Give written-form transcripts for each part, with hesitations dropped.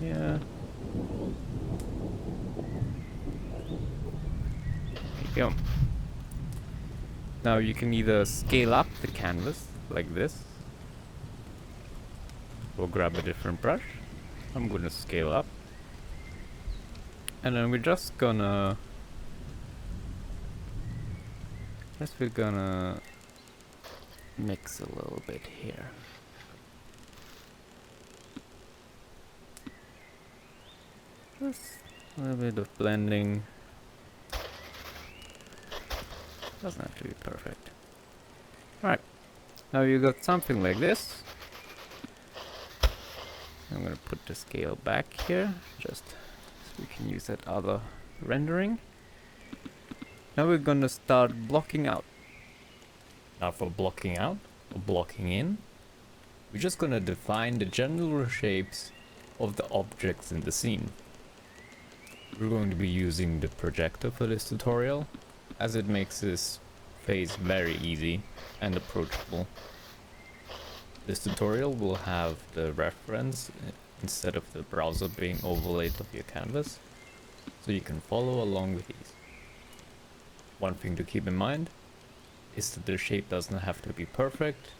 here. There you go. Now you can either scale up the canvas like this, or grab a different brush. I'm gonna scale up. And then we're just gonna mix a little bit here. Just a little bit of blending. Doesn't have to be perfect. Alright, now you got something like this. I'm gonna put the scale back here, just so we can use that other rendering. Now we're gonna start blocking out. Now for blocking out, or blocking in, we're just gonna define the general shapes of the objects in the scene. We're going to be using the projector for this tutorial, as it makes this phase very easy and approachable. This tutorial will have the reference instead of the browser being overlaid of your canvas, so you can follow along with these. One thing to keep in mind is that the shape doesn't have to be perfect,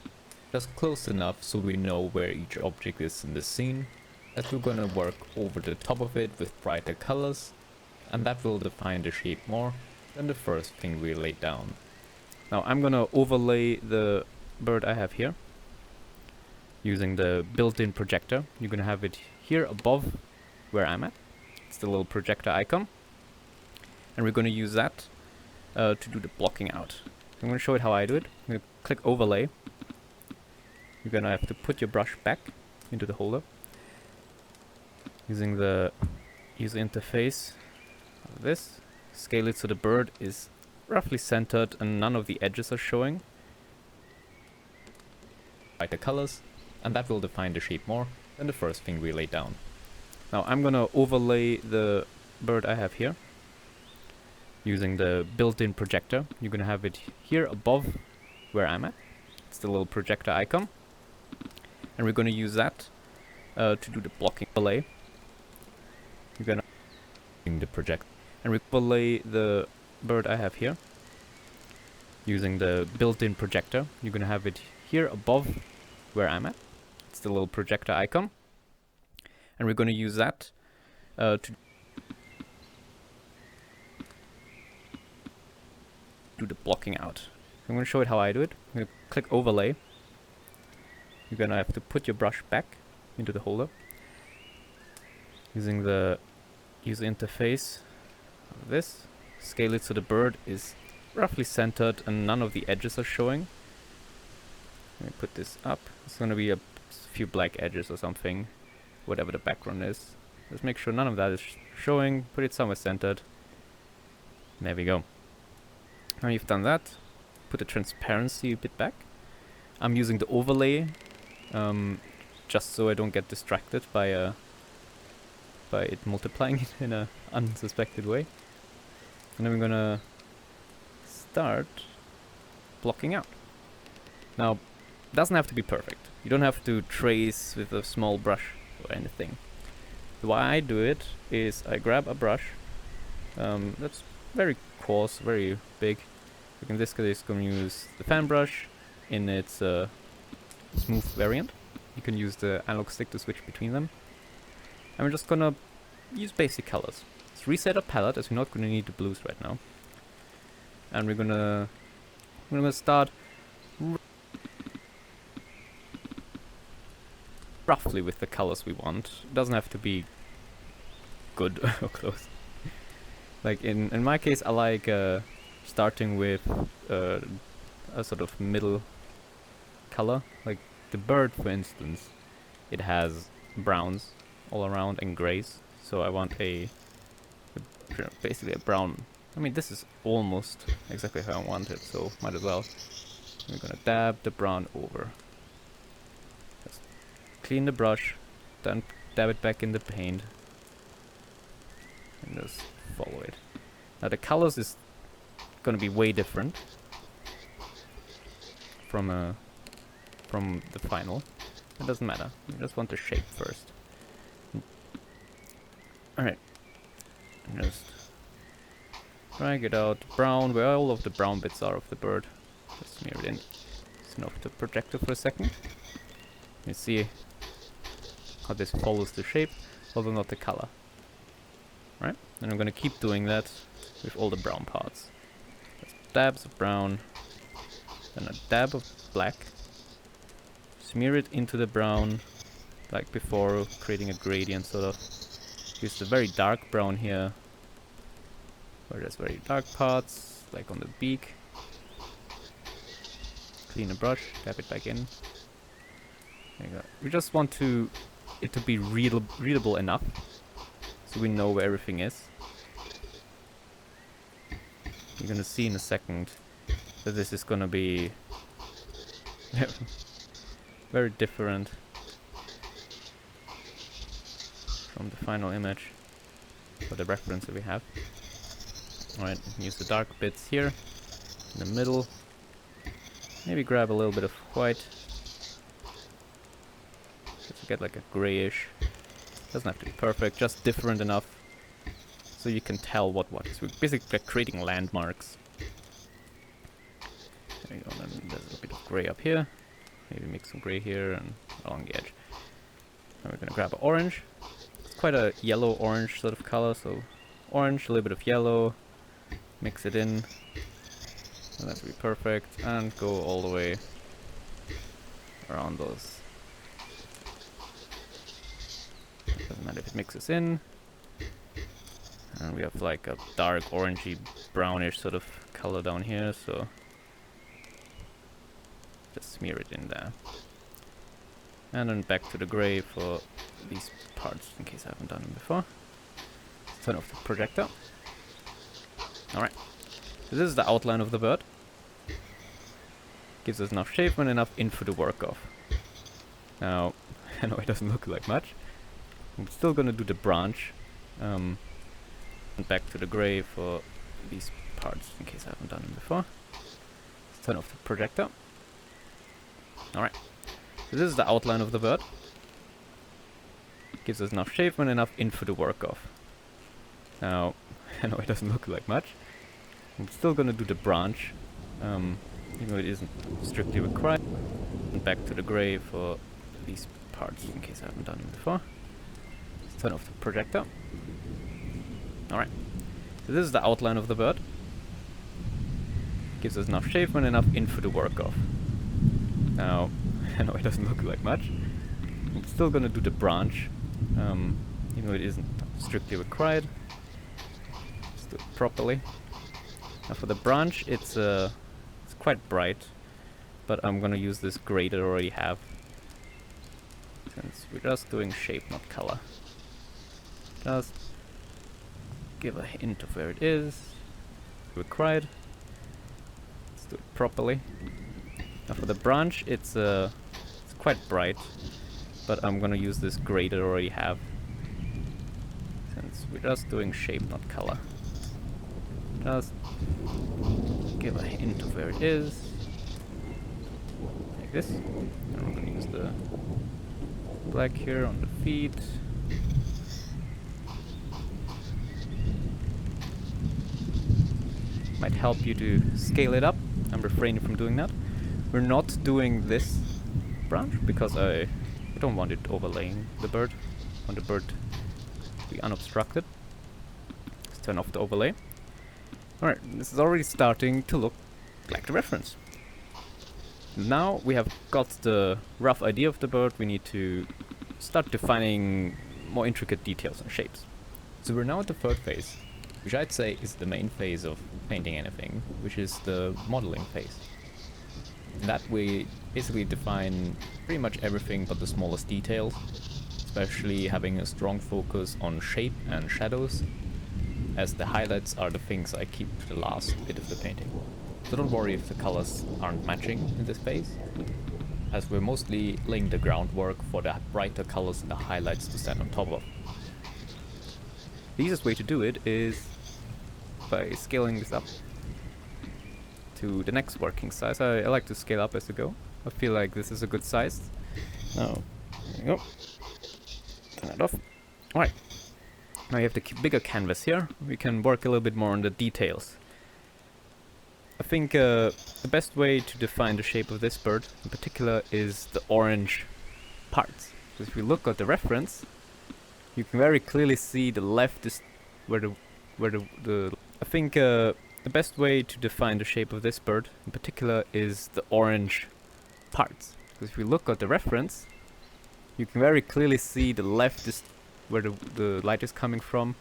just close enough so we know where each object is in the scene, as we're gonna work over the top of it with brighter colors, and that will define the shape more than the first thing we laid down. Now I'm gonna overlay the bird I have here using the built-in projector. You're gonna have it here above where I'm at. It's the little projector icon, and we're gonna use that to do the blocking out. I'm gonna show it how I do it. I'm gonna click overlay. You're gonna have to put your brush back into the holder using the user interface of this. Scale it so the bird is roughly centered and none of the edges are showing. Brighter colors, and that will define the shape more than the first thing we laid down. Now I'm gonna overlay the bird I have here using the built-in projector. You're gonna have it here above where I'm at. It's the little projector icon, and we're gonna use that to do the blocking overlay. You're gonna the project and overlay the bird I have here using the built-in projector. You're gonna have it here above where I'm at. It's the little projector icon, and we're gonna use that to do the blocking out. I'm gonna show it how I do it. I'm gonna click overlay. You're gonna have to put your brush back into the holder using the user interface of this. Scale it so the bird is roughly centered and none of the edges are showing. Let me put this up. It's gonna be a few black edges or something, whatever the background is. Just make sure none of that is showing. Put it somewhere centered. There we go. Now you've done that, put the transparency a bit back. I'm using the overlay just so I don't get distracted by it multiplying it in a unsuspected way. And then we're gonna start blocking out. Now, it doesn't have to be perfect. You don't have to trace with a small brush or anything. The way I do it is I grab a brush that's very coarse, very big. Like in this case, I'm going to use the fan brush in its smooth variant. You can use the analog stick to switch between them. And we're just gonna use basic colors. Let's reset our palette, as we're not gonna need the blues right now. And we're gonna start roughly with the colors we want. It doesn't have to be good or close. Like in my case, I like starting with a sort of middle color. Like the bird, for instance, it has browns all around and grays. So I want basically a brown. I mean, this is almost exactly how I want it, so might as well. We're gonna dab the brown over. Just clean the brush, then dab it back in the paint, and just follow it. Now the colors is gonna be way different from the final. It doesn't matter. We just want the shape first. Alright, just drag it out brown, where all of the brown bits are of the bird. Just smear it in. Turn off the projector for a second. You see how this follows the shape, although not the color. Right? And I'm gonna keep doing that with all the brown parts. Just dabs of brown, then a dab of black. Smear it into the brown, like before, creating a gradient sort of. Use the very dark brown here, where there's very dark parts, like on the beak. Clean the brush, dab it back in. There you go. We just want it to be readable enough, so we know where everything is. You're gonna see in a second that this is gonna be very different from the final image, or the reference that we have. Alright, use the dark bits here, in the middle. Maybe grab a little bit of white, just to get like a grayish. Doesn't have to be perfect, just different enough so you can tell what is. We're basically creating landmarks. There you go, and then there's a bit of gray up here. Maybe mix some gray here and along the edge. And we're gonna grab an orange. It's quite a yellow-orange sort of color, so orange, a little bit of yellow, mix it in. And that should be perfect, and go all the way around those. Doesn't matter if it mixes in. And we have like a dark orangey brownish sort of color down here, so just smear it in there. And then back to the gray for these parts, in case I haven't done them before. Turn off the projector. Alright, so this is the outline of the bird. Gives us enough shape and enough info to work off. Now, I know it doesn't look like much. I'm still gonna do the branch. And back to the gray for these parts, in case I haven't done them before. Let's turn off the projector. Alright, so this is the outline of the bird. Gives us enough shape and enough info to work off. Now, I know it doesn't look like much. I'm still gonna do the branch, even though it isn't strictly required. And back to the gray for these parts, in case I haven't done them before. Let's turn off the projector. Alright, so this is the outline of the bird. Gives us enough shape and enough info to work off. Now, I know it doesn't look like much. I'm still gonna do the branch, even though it isn't strictly required. Just do it properly. Now for the branch, it's quite bright, but I'm gonna use this gray that I already have, since we're just doing shape, not color. Just give a hint of where it is. Required. Let's do it properly. Now for the branch, it's quite bright, but I'm gonna use this gray that I already have, since we're just doing shape, not color. Just give a hint of where it is, like this. And we're gonna use the black here on the feet. Might help you to scale it up. I'm refraining from doing that. We're not doing this branch because I don't want it overlaying the bird. I want the bird to be unobstructed. Let's turn off the overlay. Alright, this is already starting to look like the reference. Now we have got the rough idea of the bird, we need to start defining more intricate details and shapes. So we're now at the third phase, which I'd say is the main phase of painting anything, which is the modeling phase. In that we basically define pretty much everything but the smallest details, especially having a strong focus on shape and shadows, as the highlights are the things I keep to the last bit of the painting. So don't worry if the colors aren't matching in this phase, as we're mostly laying the groundwork for the brighter colors and the highlights to stand on top of. The easiest way to do it is by scaling this up to the next working size. I like to scale up as you go. I feel like this is a good size. Now, there you go. Turn it off. Alright. Now you have the bigger canvas here. We can work a little bit more on the details. I think the best way to define the shape of this bird in particular is the orange parts. Because if you look at the reference, you can very clearly see the left is where the I think the best way to define the shape of this bird in particular is the orange parts. Because if you look at the reference, you can very clearly see the left is where the light is coming from,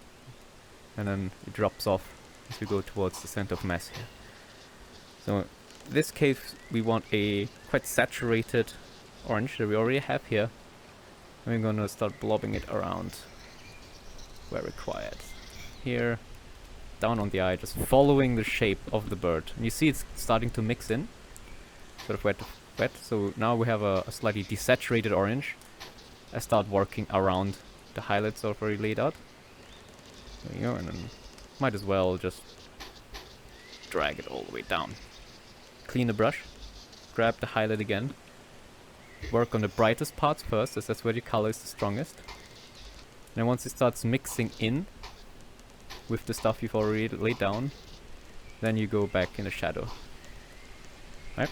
and then it drops off as we go towards the center of mass here. So in this case we want a quite saturated orange that we already have here. And we're gonna start blobbing it around where required. Here, down on the eye, just following the shape of the bird. And you see it's starting to mix in, sort of wet to wet. So now we have a slightly desaturated orange. I start working around the highlights already laid out. There you go, and then might as well just drag it all the way down. Clean the brush, grab the highlight again, work on the brightest parts first, as that's where the color is the strongest. And then once it starts mixing in with the stuff you've already laid down, then you go back in the shadow. Right?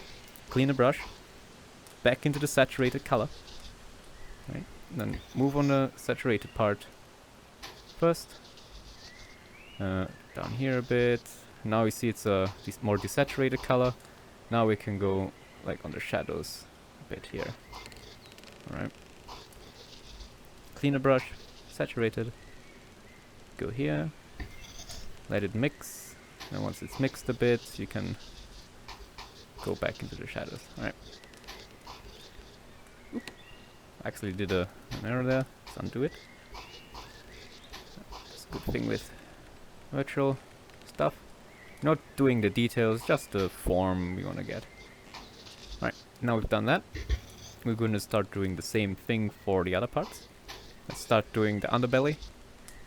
Clean the brush, back into the saturated color. Right? Then move on the saturated part first. Down here a bit. Now we see it's a more desaturated color. Now we can go like on the shadows a bit here. Alright. Clean the brush, saturated. Go here. Let it mix. And once it's mixed a bit, you can go back into the shadows. Alright. Actually did an error there. Let's undo it. That's a good thing with virtual stuff. Not doing the details, just the form we want to get. Alright, now we've done that. We're going to start doing the same thing for the other parts. Let's start doing the underbelly.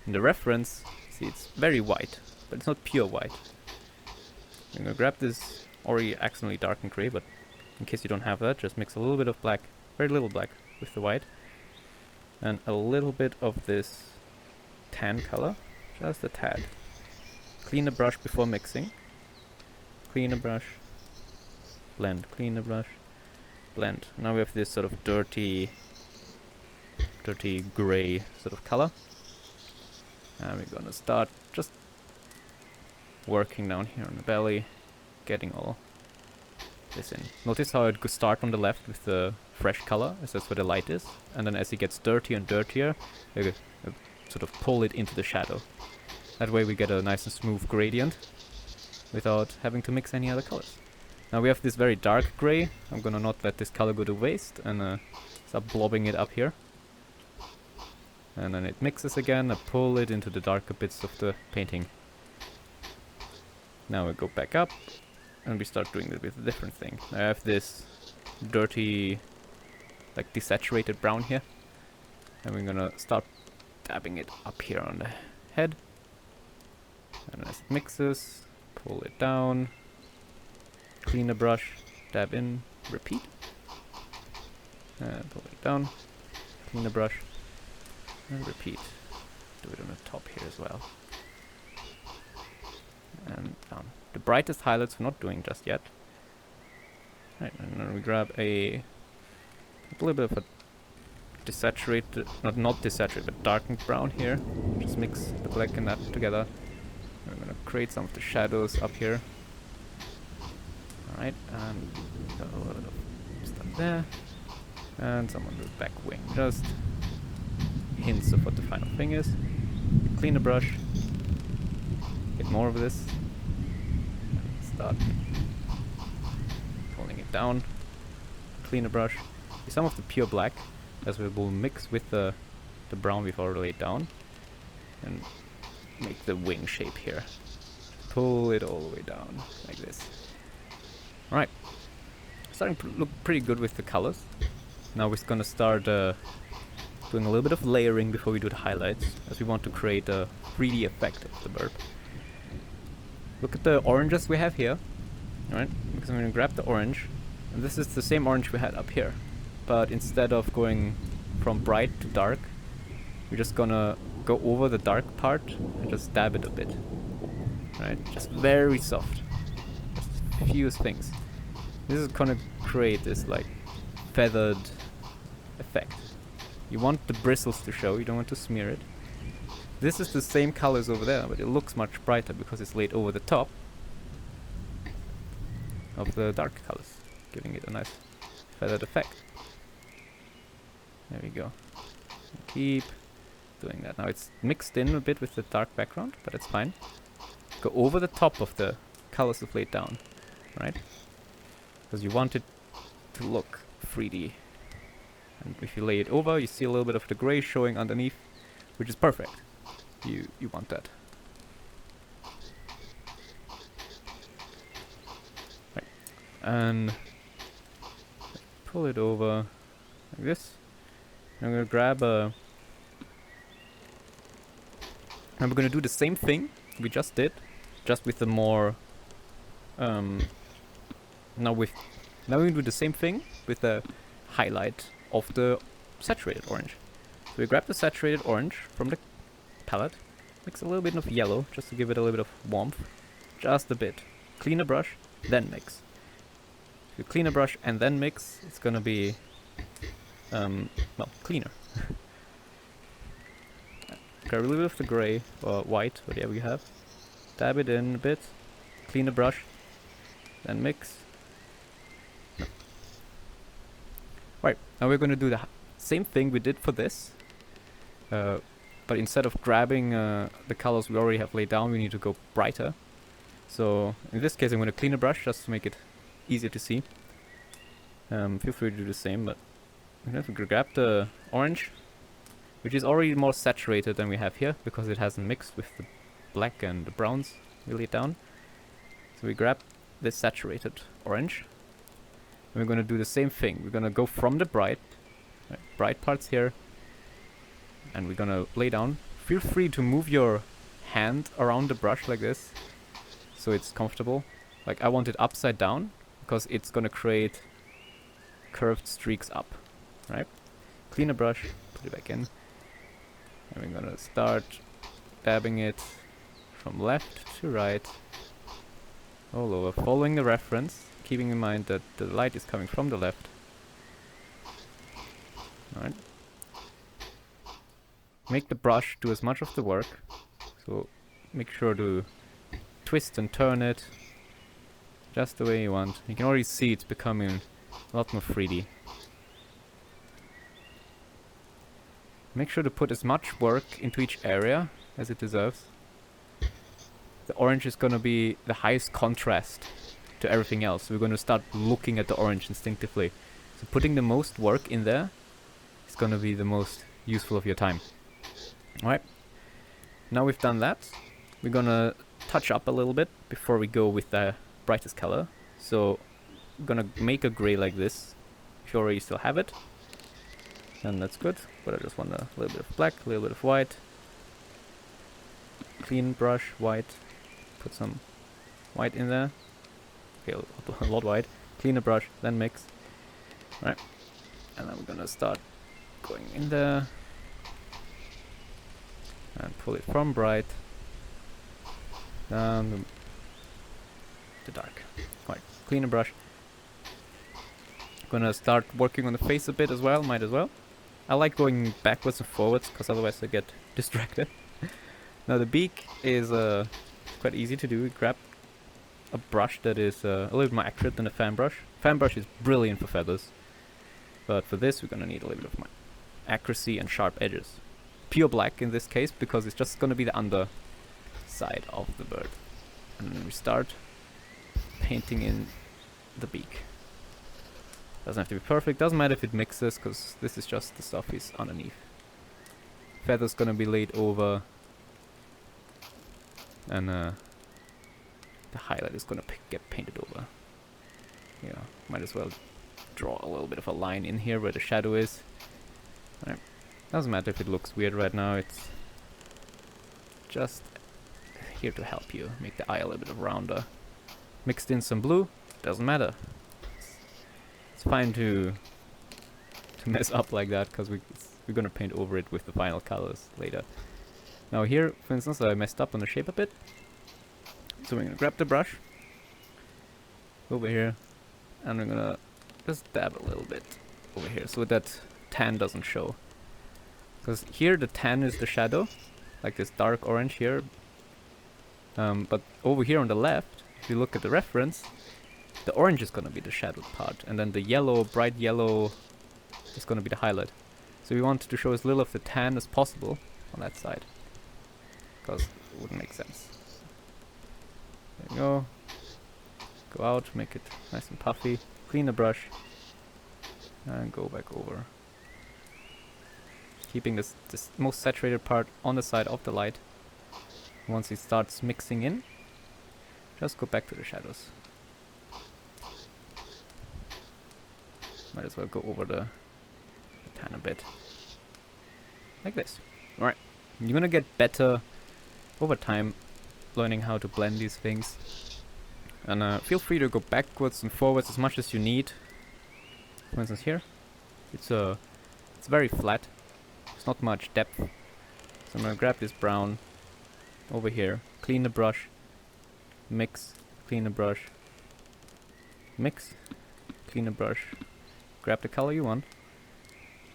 In the reference, see it's very white, but it's not pure white. I'm going to grab this already accidentally darkened gray, but in case you don't have that, just mix a little bit of black, very little black, with the white. And a little bit of this tan color, just a tad. Clean the brush before mixing. Clean the brush. Blend. Clean the brush. Blend. Now we have this sort of dirty gray sort of color. And we're gonna start just working down here on the belly, getting all this in. Notice how it could start on the left with the fresh color, as that's where the light is. And then as it gets dirtier and dirtier, sort of pull it into the shadow. That way we get a nice and smooth gradient without having to mix any other colors. Now we have this very dark gray. I'm gonna not let this color go to waste and start blobbing it up here. And then it mixes again. I pull it into the darker bits of the painting. Now we go back up and we start doing it with a different thing. I have this dirty, like desaturated brown here. And we're gonna start dabbing it up here on the head. And as it mixes, pull it down, clean the brush, dab in, repeat. And pull it down, clean the brush, and repeat. Do it on the top here as well. And down. The brightest highlights we're not doing just yet. Right, and then we grab a little bit of a desaturated, not desaturated, but darkened brown here. Just mix the black and that together. We're gonna create some of the shadows up here. Alright, and got a little bit of stuff there. And some on the back wing. Just hints of what the final thing is. Clean the brush. Get more of this. And start pulling it down. Clean the brush. Some of the pure black, as we will mix with the brown we've already laid down. And make the wing shape here. Pull it all the way down, like this. Alright. Starting to look pretty good with the colors. Now we're gonna start doing a little bit of layering before we do the highlights, as we want to create a 3D effect of the bird. Look at the oranges we have here. Alright, because I'm gonna grab the orange, and this is the same orange we had up here. But instead of going from bright to dark, we're just gonna go over the dark part and just dab it a bit. Right? Just very soft. Just few things. This is gonna create this like feathered effect. You want the bristles to show, you don't want to smear it. This is the same colors over there, but it looks much brighter because it's laid over the top of the dark colors, giving it a nice feathered effect. There we go. Keep doing that. Now it's mixed in a bit with the dark background, but it's fine. Go over the top of the colors you've laid down, right? Because you want it to look 3D. And if you lay it over, you see a little bit of the gray showing underneath, which is perfect. You want that. Right. And pull it over like this. I'm gonna grab a... And we're gonna do the same thing we just did, just with the more... Now we're gonna do the same thing with the highlight of the saturated orange. So we grab the saturated orange from the palette, mix a little bit of yellow just to give it a little bit of warmth, just a bit. Clean a brush, then mix. If you clean a brush and then mix, it's gonna be well, cleaner. Grab a little bit of the gray or white, whatever you have, dab it in a bit, clean the brush, then mix. Right, now we're gonna do the same thing we did for this, but instead of grabbing the colors we already have laid down, we need to go brighter. So in this case I'm gonna clean the brush just to make it easier to see. Feel free to do the same, but I'm gonna grab the orange, which is already more saturated than we have here, because it hasn't mixed with the black and the browns we laid down. So we grab this saturated orange, and we're gonna do the same thing. We're gonna go from the bright parts here, and we're gonna lay down. Feel free to move your hand around the brush like this, so it's comfortable. Like I want it upside down, because it's gonna create curved streaks up, right? Clean a brush, put it back in, and we're gonna start dabbing it from left to right, all over, following the reference, keeping in mind that the light is coming from the left. Alright. Make the brush do as much of the work, so make sure to twist and turn it just the way you want. You can already see it's becoming a lot more 3D. Make sure to put as much work into each area as it deserves. The orange is gonna be the highest contrast to everything else. We're gonna start looking at the orange instinctively. So putting the most work in there is gonna be the most useful of your time. Alright. Now we've done that, we're gonna touch up a little bit before we go with the brightest color. So I'm gonna make a gray like this. If you already still have it, then that's good. But I just want a little bit of black, a little bit of white. Clean brush, white. Put some white in there. Okay, a lot white. Clean the brush, then mix. Alright. And then we're gonna start going in there. And pull it from bright down to dark. Right, clean the brush. Gonna start working on the face a bit as well, might as well. I like going backwards and forwards, because otherwise I get distracted. Now the beak is quite easy to do. We grab a brush that is a little bit more accurate than a fan brush. Fan brush is brilliant for feathers, but for this we're gonna need a little bit of accuracy and sharp edges. Pure black in this case, because it's just gonna be the underside of the bird. And then we start painting in the beak. Doesn't have to be perfect, doesn't matter if it mixes, because this is just the stuff is underneath. Feather's gonna be laid over, and the highlight is gonna get painted over. Yeah, might as well draw a little bit of a line in here where the shadow is. Right. Doesn't matter if it looks weird right now, it's just here to help you make the eye a little bit rounder. Mixed in some blue, doesn't matter. It's fine to mess up like that, because we're gonna paint over it with the final colors later. Now here, for instance, I messed up on the shape a bit. So we're gonna grab the brush over here, and we're gonna just dab a little bit over here so that tan doesn't show. Because here the tan is the shadow, like this dark orange here. But over here on the left, if you look at the reference, the orange is gonna be the shadowed part, and then the yellow, bright yellow, is gonna be the highlight. So we want to show as little of the tan as possible on that side, because it wouldn't make sense. There you go. Go out, make it nice and puffy. Clean the brush, and go back over. Keeping this most saturated part on the side of the light. Once it starts mixing in, just go back to the shadows. Might as well go over the tan a bit. Like this. Alright. You're gonna get better over time learning how to blend these things. And feel free to go backwards and forwards as much as you need. For instance here, it's very flat. There's not much depth. So I'm gonna grab this brown over here, clean the brush, mix, clean the brush, mix, clean the brush, grab the color you want,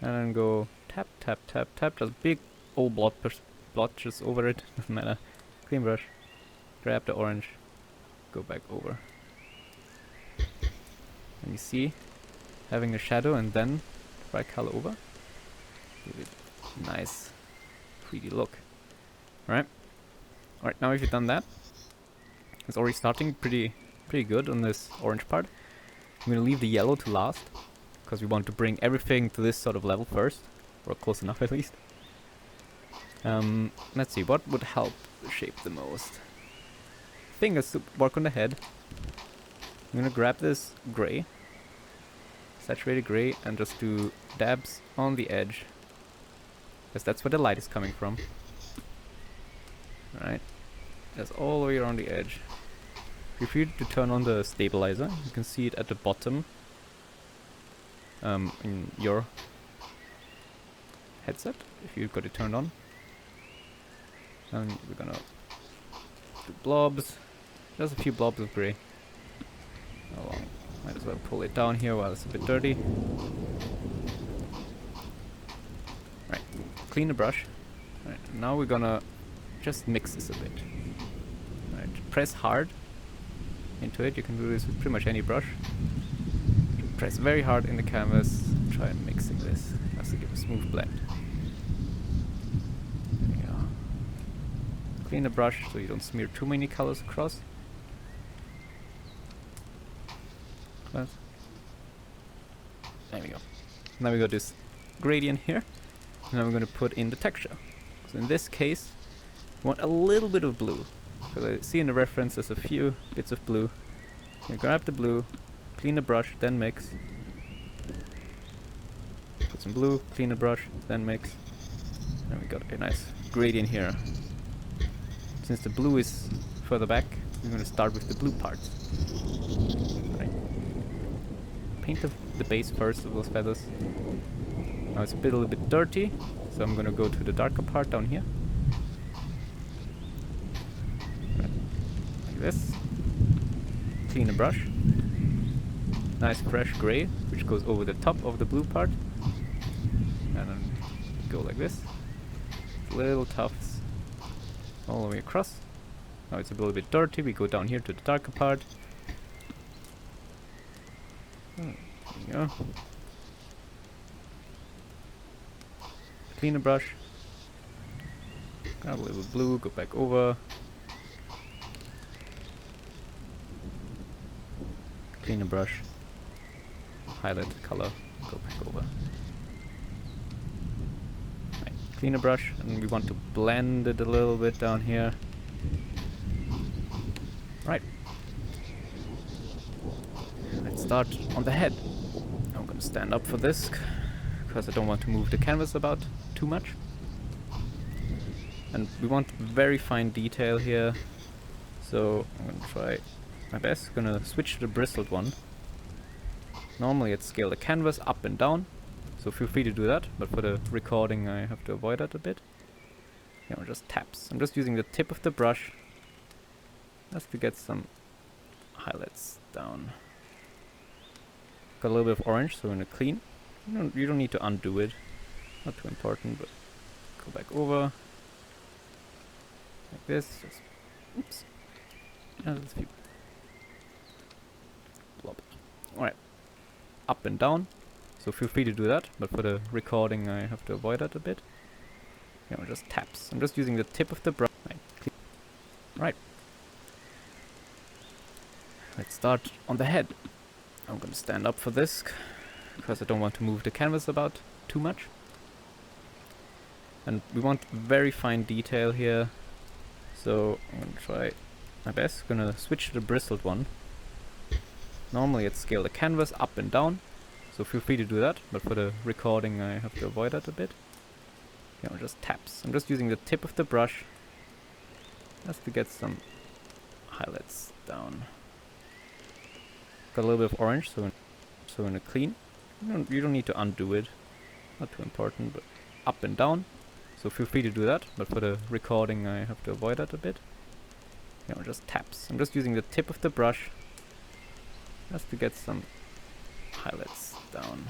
and then go tap, tap, tap, tap, just big old blotches over it, doesn't matter. Clean brush, grab the orange, go back over. And you see, having a shadow and then the bright color over, give it a nice 3D look. Alright. Alright, now if you've done that, it's already starting pretty good on this orange part. I'm gonna leave the yellow to last, because we want to bring everything to this sort of level first, or close enough at least. Let's see, what would help the shape the most? I think is to work on the head. I'm gonna grab this gray, saturated gray, and just do dabs on the edge, because that's where the light is coming from. Alright, that's all the way around the edge. Feel free to turn on the stabilizer. You can see it at the bottom in your headset, if you've got it turned on. And we're gonna do blobs, just a few blobs of grey. Might as well pull it down here while it's a bit dirty. Right, clean the brush. Right, now we're gonna just mix this a bit. Right, press hard into it. You can do this with pretty much any brush. Press very hard in the canvas. Try and mixing this just to give a smooth blend. There you go. Clean the brush so you don't smear too many colors across. But there we go. Now we got this gradient here. Now we're going to put in the texture. So in this case, we want a little bit of blue. Because I see in the reference there's a few bits of blue. You grab the blue, clean the brush, then mix. Put some blue, clean the brush, then mix. And we got a nice gradient here. Since the blue is further back, we're going to start with the blue parts. Right. Paint the base first of those feathers. Now it's a little bit dirty, so I'm going to go to the darker part down here. Like this. Clean the brush. Nice fresh gray, which goes over the top of the blue part. And then go like this. Little tufts all the way across. Now it's a little bit dirty, we go down here to the darker part. There you go. Clean the brush. Grab a little blue, go back over. Clean the brush. Highlight the color, go back over. Right. Clean the brush, and we want to blend it a little bit down here. Right. Let's start on the head. I'm gonna stand up for this, because I don't want to move the canvas about too much. And we want very fine detail here, so I'm gonna try my best. Gonna switch to the bristled one. Normally I'd scale the canvas up and down, so feel free to do that, but for the recording I have to avoid that a bit. just taps. I'm just using the tip of the brush just to get some highlights down. Got a little bit of orange, so we're gonna clean. You don't need to undo it. Not too important, but go back over like this. Just oops. That's a few. Blob. All right. Up and down. So feel free to do that, but for the recording, I have to avoid that a bit. Just taps. I'm just using the tip of the brush. Right. Let's start on the head. I'm gonna stand up for this because I don't want to move the canvas about too much. And we want very fine detail here, so I'm gonna try my best. Gonna switch to the bristled one. Normally I'd scale the canvas up and down, so feel free to do that, but for the recording I have to avoid that a bit. Just taps. I'm just using the tip of the brush just to get some highlights down. Got a little bit of orange, so we're gonna clean. You don't need to undo it. Not too important, but up and down. So feel free to do that, but for the recording I have to avoid that a bit. Just taps. I'm just using the tip of the brush just to get some highlights down.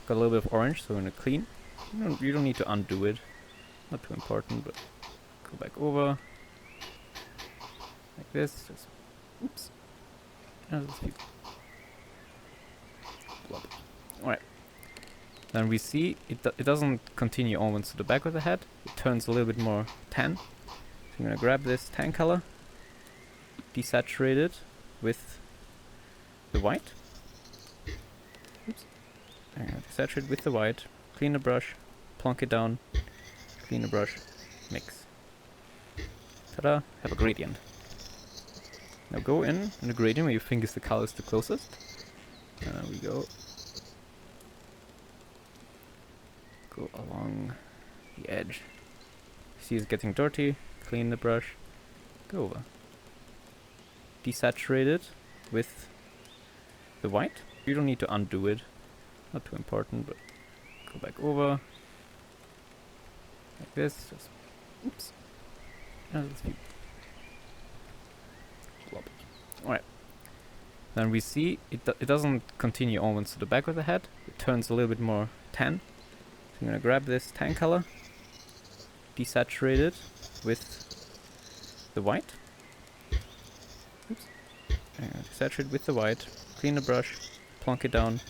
Got a little bit of orange, so we're gonna clean. You don't need to undo it. Not too important, but go back over like this. Just oops. Alright. Then we see it doesn't continue onwards to the back of the head. It turns a little bit more tan. So I'm gonna grab this tan color, desaturate it with the white. Oops. I'm gonna desaturate it with the white. Clean the brush, plonk it down, clean the brush, mix. Ta-da! Have a gradient. Now go in the gradient where you think is the color is the closest. There we go. Go along the edge. See it's getting dirty, clean the brush, go over. Desaturate it with the white. You don't need to undo it. Not too important, but go back over. Like this. Just oops. That's a few. Alright. Then we see it doesn't continue onwards to the back of the head. It turns a little bit more tan. So I'm gonna grab this tan color, desaturate it with the white. Oops. I'm gonna desaturate with the white. Clean the brush, plonk it down,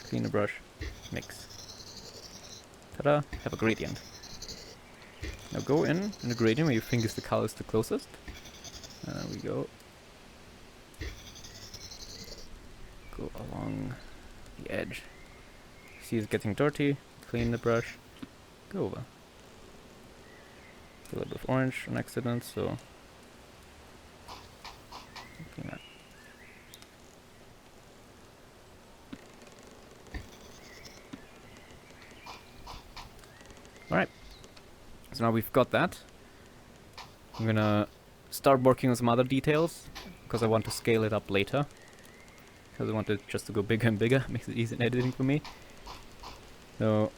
clean the brush, mix. Ta-da! Have a gradient. Now go in the gradient where you think is the color is the closest. There we go. Go along the edge. See it's getting dirty, clean the brush, go over. A little bit of orange on accident, so clean that. Alright, so now we've got that. I'm gonna start working on some other details because I want to scale it up later. Because I want it just to go bigger and bigger, makes it easy in editing for me. So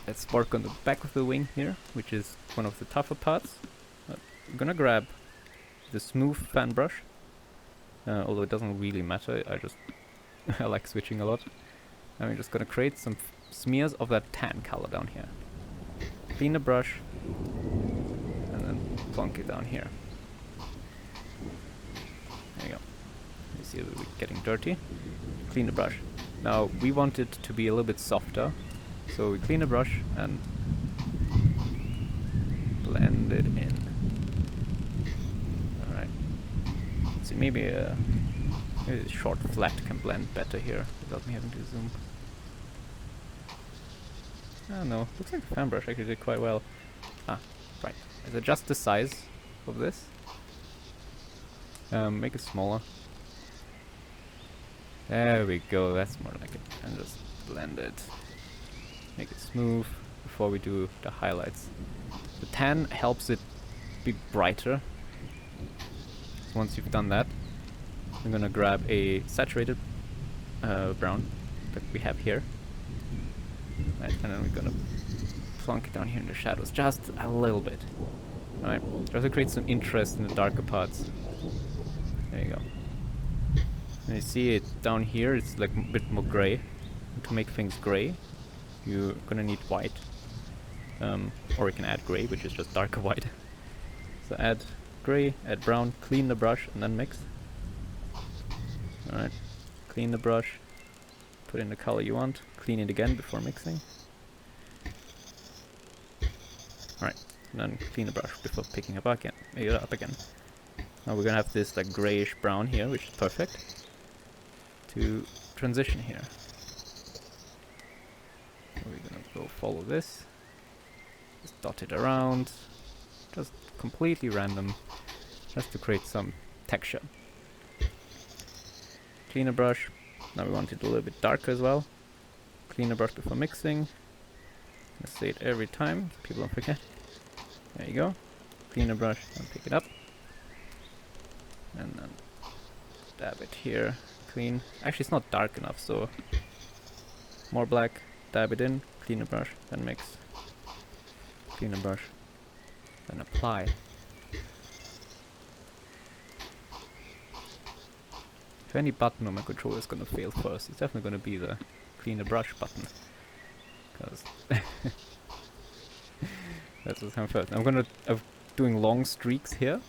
let's work on the back of the wing here, which is one of the tougher parts. I'm gonna grab the smooth fan brush, although it doesn't really matter, I like switching a lot. And we're just gonna create some smears of that tan color down here. Clean the brush, and then plonk it down here. There you go. You see we're getting dirty. Clean the brush. Now we want it to be a little bit softer, so we clean the brush and blend it in. Alright. See, maybe a short flat can blend better here without me having to zoom. Oh no, looks like the fan brush actually did quite well. Ah, right. Let's adjust the size of this. Make it smaller. There we go, that's more like it. And just blend it. Make it smooth before we do the highlights. The tan helps it be brighter. So once you've done that, I'm gonna grab a saturated brown that we have here. Right, and then we're gonna plonk it down here in the shadows, just a little bit. Alright, just to create some interest in the darker parts. There you go. And you see it down here, it's like a bit more grey. And to make things grey, you're gonna need white. Or you can add grey, which is just darker white. So add grey, add brown, clean the brush, and then mix. Alright, clean the brush, put in the color you want, clean it again before mixing. Alright, and then clean the brush before picking it up again. Now we're gonna have this like greyish brown here, which is perfect to transition here. So we're gonna go follow this, just dot it around, just completely random, just to create some texture. Clean the brush. Now we want it a little bit darker as well. Clean the brush before mixing. Let's say it every time, so people don't forget. There you go. Clean the brush and pick it up. And then dab it here. Clean. Actually, it's not dark enough, so more black. Dab it in. Clean the brush. Then mix. Clean the brush. Then apply. If any button on my controller is gonna fail first, it's definitely gonna be the clean the brush button. Because that's what's coming first. I'm doing long streaks here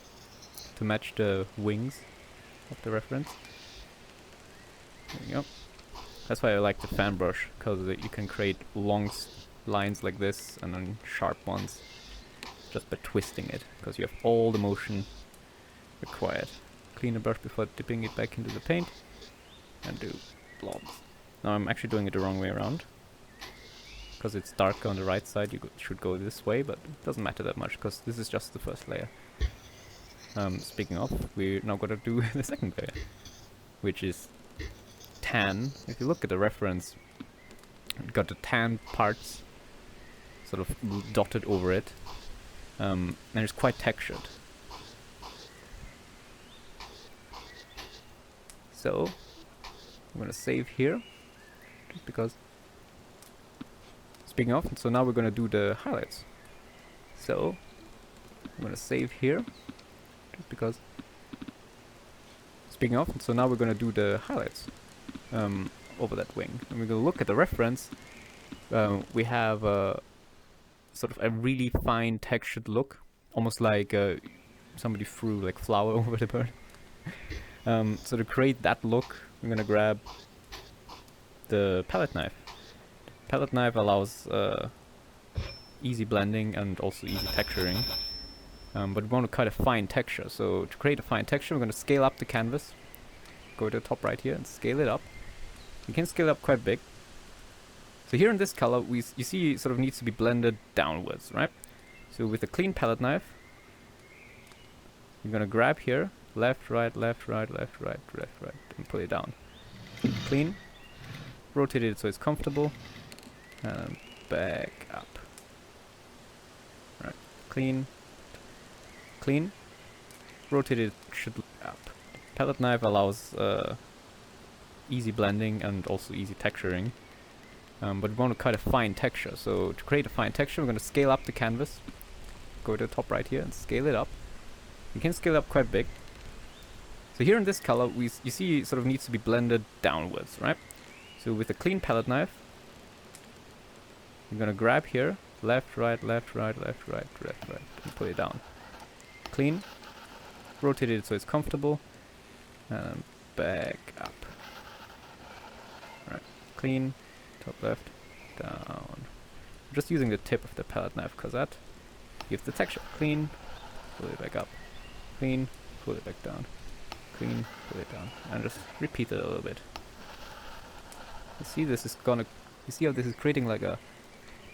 to match the wings of the reference. There you go. That's why I like the fan brush, because you can create long lines like this and then sharp ones just by twisting it, because you have all the motion required. Clean the brush before dipping it back into the paint and do blobs. Now I'm actually doing it the wrong way around, because it's darker on the right side. You should go this way, but it doesn't matter that much because this is just the first layer. Speaking of, we're now gonna do the second layer, which is tan. If you look at the reference, you've got the tan parts sort of dotted over it, and it's quite textured. So I'm gonna save here, just because. Speaking of, so now we're gonna do the highlights. So I'm gonna save here, just because. Speaking of, so now we're gonna do the highlights over that wing, and we're gonna look at the reference. We have sort of a really fine textured look, almost like somebody threw like flour over the bird. So to create that look, I'm gonna grab the palette knife. The palette knife allows easy blending and also easy texturing, but we want to cut a fine texture. So to create a fine texture, we're gonna scale up the canvas. Go to the top right here and scale it up. You can scale it up quite big. So here in this color, you see it sort of needs to be blended downwards, right? So with a clean palette knife, you're gonna grab here. Left, right, left, right, left, right, left, right, and pull it down. Clean. Rotate it so it's comfortable. And back up. Right. Clean. Clean. Rotate it should up. Palette knife allows easy blending and also easy texturing. But we want to cut a fine texture. So to create a fine texture, we're going to scale up the canvas. Go to the top right here and scale it up. You can scale it up quite big. So here in this color, you see it sort of needs to be blended downwards, right? So with a clean palette knife, you're gonna grab here, left, right, left, right, left, right, left, right, and pull it down. Clean, rotate it so it's comfortable, and back up. Right, clean, top left, down. I'm just using the tip of the palette knife because that gives the texture. Clean, pull it back up. Clean, pull it back down. Clean, pull it down, and just repeat it a little bit. You see this is gonna, you see how this is creating like a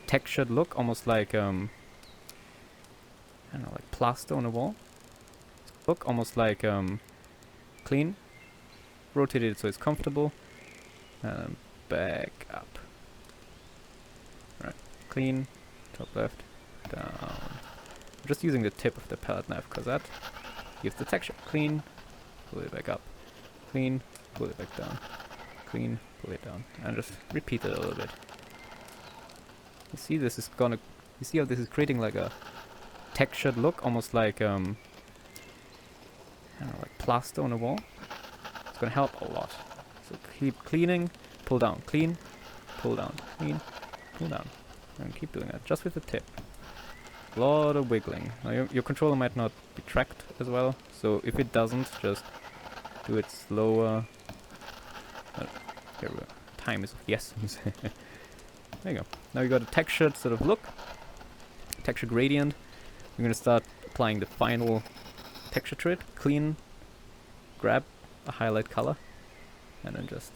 textured look, almost like I don't know, like plaster on a wall. Look almost like clean, rotate it so it's comfortable, and back up. Right, clean, top left, down. I'm just using the tip of the palette knife because that gives the texture. Clean, pull it back up. Clean, pull it back down. Clean, pull it down, and just repeat it a little bit. You see this is gonna, You see how this is creating like a textured look, almost like I don't know, like plaster on a wall. It's gonna help a lot. So keep cleaning, pull down, clean, pull down, clean, pull down, and keep doing that just with the tip. A lot of wiggling. Now your controller might not be tracked as well, so if it doesn't, just do it slower. Here we go. Time is of the essence. There you go. Now you got a textured sort of look, texture gradient. We're gonna start applying the final texture to it. Clean, grab a highlight color, and then just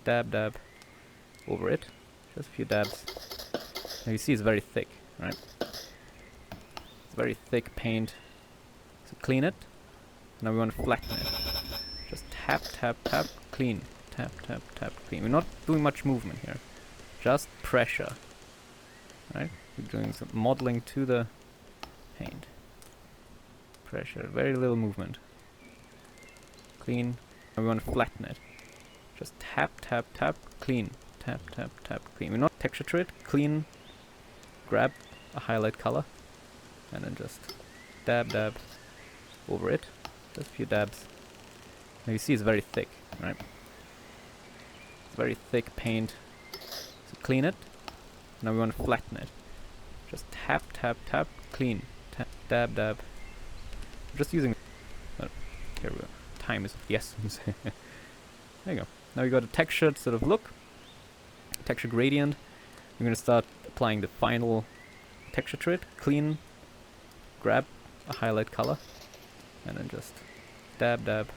dab, dab over it. Just a few dabs. Now you see it's very thick, right? It's very thick paint. So clean it. Now we want to flatten it. Just tap, tap, tap, clean. Tap, tap, tap, clean. We're not doing much movement here. Just pressure. Right? We're doing some modeling to the paint. Pressure. Very little movement. Clean. Now we want to flatten it. Just tap, tap, tap, clean. Tap, tap, tap, clean. We're not texture to it. Clean. Grab a highlight color. And then just dab, dab over it. Just a few dabs. Now you see it's very thick, right? It's very thick paint. So clean it. Now we want to flatten it. Just tap, tap, tap, clean. Tap, dab, dab. I'm just using... here we go. Time is of the essence. There you go. Now we got a textured sort of look, texture gradient. We're gonna start applying the final texture to it. Clean, grab a highlight color, and then just dab, dab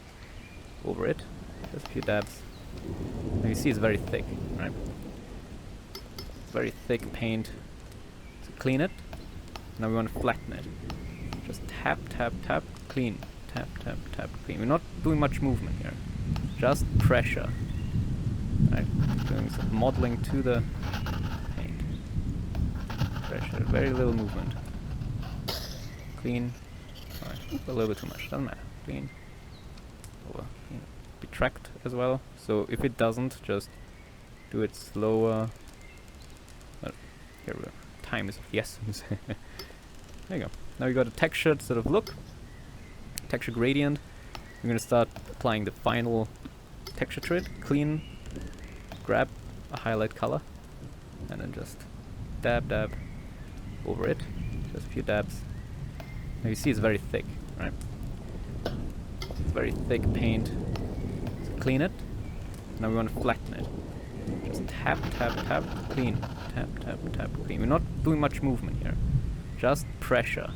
over it. Just a few dabs. Now you see it's very thick, right? It's very thick paint. So clean it. Now we want to flatten it. Just tap, tap, tap, clean. Tap, tap, tap, clean. We're not doing much movement here. Just pressure. Right? Doing some modeling to the paint. Pressure. Very little movement. Clean. Alright, a little bit too much. Doesn't matter. Clean. Over. Clean. Be tracked as well. So if it doesn't, just do it slower. Here we go. Time is of the essence. There you go. Now we got a textured sort of look. Texture gradient. We're gonna start applying the final texture to it. Clean, grab a highlight color, and then just dab, dab over it. Just a few dabs. Now you see it's very thick, right? It's very thick paint. So clean it. Now we want to flatten it. Just tap, tap, tap, clean. Tap, tap, tap, clean. We're not doing much movement here. Just pressure.